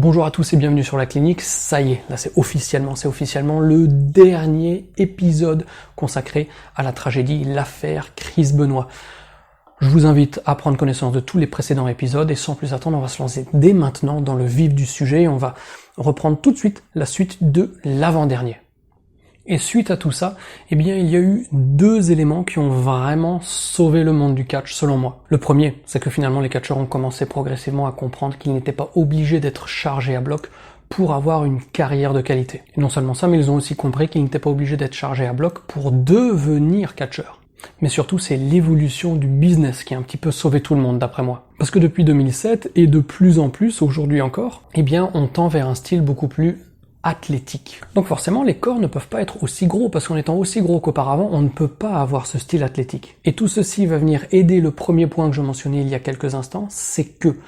Bonjour à tous et bienvenue sur la clinique. Ça y est, là c'est officiellement le dernier épisode consacré à la tragédie, l'affaire Chris Benoit. Je vous invite à prendre connaissance de tous les précédents épisodes et sans plus attendre, on va se lancer dès maintenant dans le vif du sujet et on va reprendre tout de suite la suite de l'avant-dernier. Et suite à tout ça, eh bien, il y a eu deux éléments qui ont vraiment sauvé le monde du catch, selon moi. Le premier, c'est que finalement les catcheurs ont commencé progressivement à comprendre qu'ils n'étaient pas obligés d'être chargés à bloc pour avoir une carrière de qualité. Et non seulement ça, mais ils ont aussi compris qu'ils n'étaient pas obligés d'être chargés à bloc pour devenir catcheurs. Mais surtout, c'est l'évolution du business qui a un petit peu sauvé tout le monde, d'après moi. Parce que depuis 2007, et de plus en plus, aujourd'hui encore, eh bien, on tend vers un style beaucoup plus athlétique. Donc forcément, les corps ne peuvent pas être aussi gros, parce qu'en étant aussi gros qu'auparavant, on ne peut pas avoir ce style athlétique. Et tout ceci va venir aider le premier point que je mentionnais il y a quelques instants, c'est que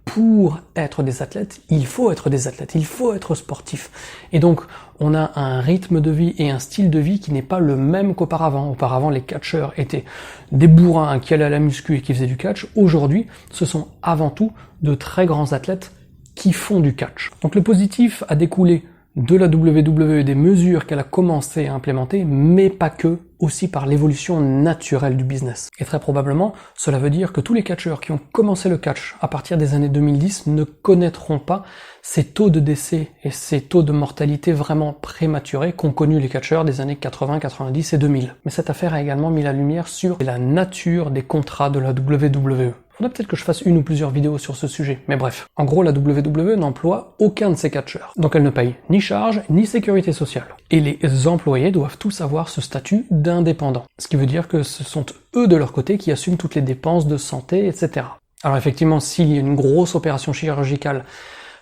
pour être des athlètes, il faut être des athlètes, il faut être sportif. Et donc, on a un rythme de vie et un style de vie qui n'est pas le même qu'auparavant. Auparavant, les catcheurs étaient des bourrins qui allaient à la muscu et qui faisaient du catch. Aujourd'hui, ce sont avant tout de très grands athlètes qui font du catch. Donc le positif a découlé de la WWE et des mesures qu'elle a commencé à implémenter, mais pas que, aussi par l'évolution naturelle du business. Et très probablement, cela veut dire que tous les catcheurs qui ont commencé le catch à partir des années 2010 ne connaîtront pas ces taux de décès et ces taux de mortalité vraiment prématurés qu'ont connus les catcheurs des années 80, 90 et 2000. Mais cette affaire a également mis la lumière sur la nature des contrats de la WWE. Faudrait peut-être que je fasse une ou plusieurs vidéos sur ce sujet, mais bref. En gros, la WWE n'emploie aucun de ses catcheurs. Donc elle ne paye ni charge, ni sécurité sociale. Et les employés doivent tous avoir ce statut d'indépendant. Ce qui veut dire que ce sont eux de leur côté qui assument toutes les dépenses de santé, etc. Alors effectivement, s'il y a une grosse opération chirurgicale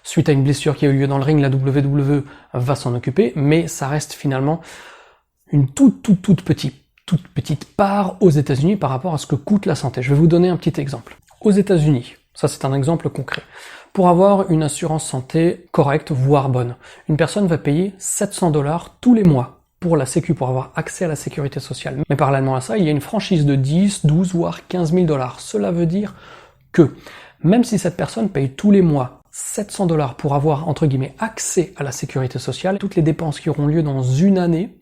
suite à une blessure qui a eu lieu dans le ring, la WWE va s'en occuper, mais ça reste finalement une toute petite part aux États-Unis par rapport à ce que coûte la santé. Je vais vous donner un petit exemple. Aux États-Unis, ça c'est un exemple concret, pour avoir une assurance santé correcte, voire bonne, une personne va payer 700 $ tous les mois pour la sécu, pour avoir accès à la sécurité sociale. Mais parallèlement à ça, il y a une franchise de 10, 12, voire 15 000 $. Cela veut dire que même si cette personne paye tous les mois 700 $ pour avoir, entre guillemets, accès à la sécurité sociale, toutes les dépenses qui auront lieu dans une année,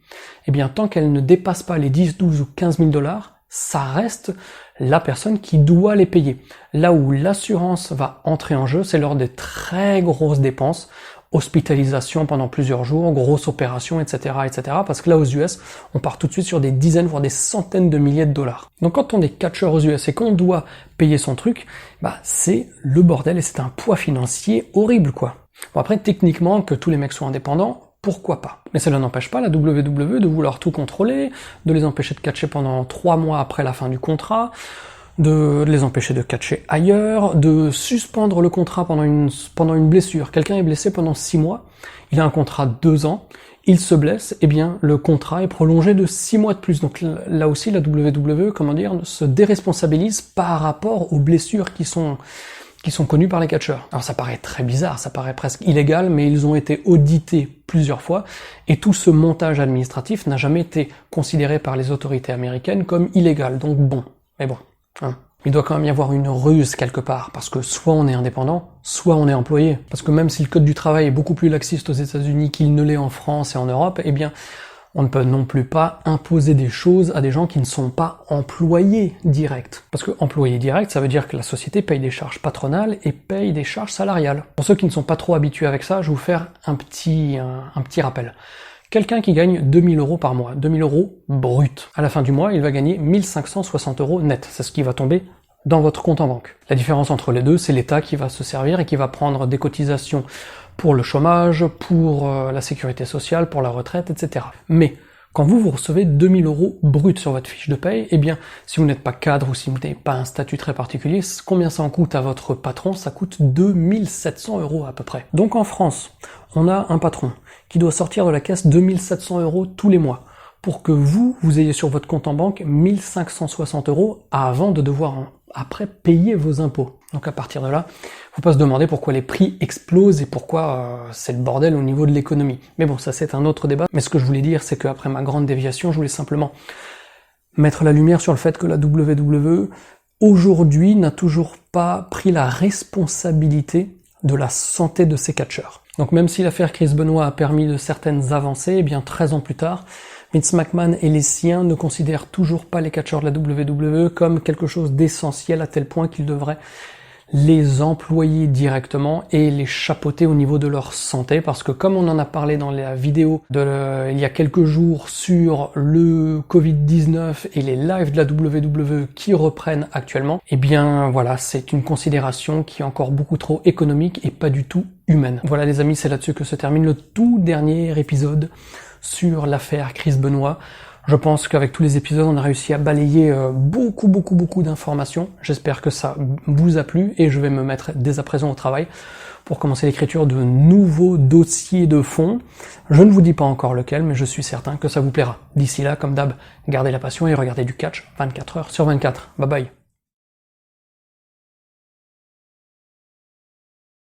eh bien, tant qu'elle ne dépasse pas les 10, 12 ou 15 000 $, ça reste la personne qui doit les payer. Là où l'assurance va entrer en jeu, c'est lors des très grosses dépenses, hospitalisation pendant plusieurs jours, grosses opérations, etc., parce que là, aux US, on part tout de suite sur des dizaines, voire des centaines de milliers de dollars. Donc quand on est catcheur aux US et qu'on doit payer son truc, bah, c'est le bordel et c'est un poids financier horrible, quoi. Bon, après, techniquement, que tous les mecs soient indépendants, pourquoi pas? Mais cela n'empêche pas la WWE de vouloir tout contrôler, de les empêcher de catcher pendant 3 mois après la fin du contrat, de les empêcher de catcher ailleurs, de suspendre le contrat pendant une blessure. Quelqu'un est blessé pendant 6 mois, il a un contrat de 2 ans, il se blesse, eh bien le contrat est prolongé de 6 mois de plus. Donc là aussi la WWE, se déresponsabilise par rapport aux blessures qui sont connus par les catcheurs. Alors ça paraît très bizarre, ça paraît presque illégal, mais ils ont été audités plusieurs fois, et tout ce montage administratif n'a jamais été considéré par les autorités américaines comme illégal, donc bon. Mais bon, hein. Il doit quand même y avoir une ruse quelque part, parce que soit on est indépendant, soit on est employé. Parce que même si le code du travail est beaucoup plus laxiste aux États-Unis qu'il ne l'est en France et en Europe, eh bien, on ne peut non plus pas imposer des choses à des gens qui ne sont pas employés directs. Parce que employé direct, ça veut dire que la société paye des charges patronales et paye des charges salariales. Pour ceux qui ne sont pas trop habitués avec ça, je vais vous faire un petit rappel. Quelqu'un qui gagne 2000 € par mois, 2000 € brut. À la fin du mois, il va gagner 1560 € net. C'est ce qui va tomber dans votre compte en banque. La différence entre les deux, c'est l'État qui va se servir et qui va prendre des cotisations pour le chômage, pour la sécurité sociale, pour la retraite, etc. Mais quand vous recevez 2000 € brut sur votre fiche de paye, eh bien, si vous n'êtes pas cadre ou si vous n'avez pas un statut très particulier, combien ça en coûte à votre patron? Ça coûte 2700 € à peu près. Donc en France, on a un patron qui doit sortir de la caisse 2700 € tous les mois pour que vous ayez sur votre compte en banque 1560 € avant de devoir après payer vos impôts. Donc à partir de là, faut pas se demander pourquoi les prix explosent et pourquoi c'est le bordel au niveau de l'économie. Mais bon, ça c'est un autre débat. Mais ce que je voulais dire, c'est qu'après ma grande déviation, je voulais simplement mettre la lumière sur le fait que la WWE, aujourd'hui, n'a toujours pas pris la responsabilité de la santé de ces catcheurs. Donc même si l'affaire Chris Benoit a permis de certaines avancées, eh bien 13 ans plus tard, Vince McMahon et les siens ne considèrent toujours pas les catcheurs de la WWE comme quelque chose d'essentiel à tel point qu'ils devraient les employer directement et les chapeauter au niveau de leur santé, parce que comme on en a parlé dans la vidéo il y a quelques jours sur le Covid-19 et les lives de la WWE qui reprennent actuellement, eh bien voilà, c'est une considération qui est encore beaucoup trop économique et pas du tout humaine. Voilà les amis, c'est là-dessus que se termine le tout dernier épisode sur l'affaire Chris Benoit. Je pense qu'avec tous les épisodes, on a réussi à balayer beaucoup d'informations. J'espère que ça vous a plu et je vais me mettre dès à présent au travail pour commencer l'écriture de nouveaux dossiers de fond. Je ne vous dis pas encore lequel, mais je suis certain que ça vous plaira. D'ici là, comme d'hab, gardez la passion et regardez du catch 24 heures sur 24. Bye bye.